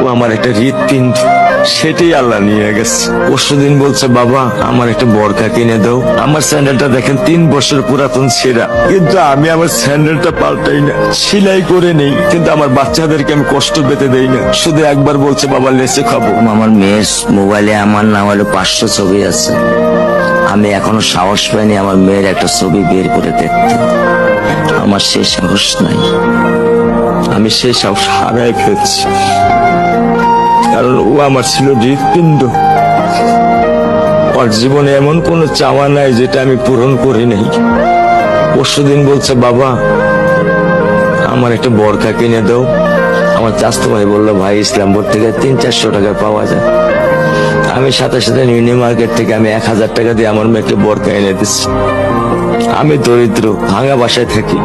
ও আমার একটা হৃৎপিণ্ড, সেটাই আল্লাহ নিয়ে গেছে। পরশুদিন বলছে বাবা আমার একটা বরকা কিনে দাও। আমার স্যান্ডেলটা দেখেন 3 বছর পুরাতন ছেঁড়া, কিন্তু আমি আমার স্যান্ডেলটা পাল্টাই না, সেলাই করে নেই, কিন্তু আমার বাচ্চাদেরকে আমি কষ্ট পেতে দেই না। শুধু একবার বলছে বাবা লেচে খাবো। আমার মেয়ের মোবাইলে আমার নাম হলো 500 ছবি আছে। আমি এখনো সাহস পাইনি আমার মেয়ের একটা ছবি বের করে দেখতে। আমার সেই সাহস নাই। আমি সেই সাহস হারাই ফেলছি, কারণ ও আমার ছিল হৃৎপিণ্ড। ওর জীবনে এমন কোনো চাওয়া নাই যেটা আমি পূরণ করি নাই। পরশুদিন বলছে বাবা আমার একটা বরকা কিনে দাও। আমার চাচতো ভাই বললো ভাই ইসলামপুর থেকে 300-400 টাকা পাওয়া যায়। আমি সাথে সাথে নিউ মার্কেট থেকে আমি 1000 টাকা দিয়ে আমার মেয়েকে বরকা এনে দিচ্ছি। আমি দরিদ্র, ভাঙা বাসায় থাকি,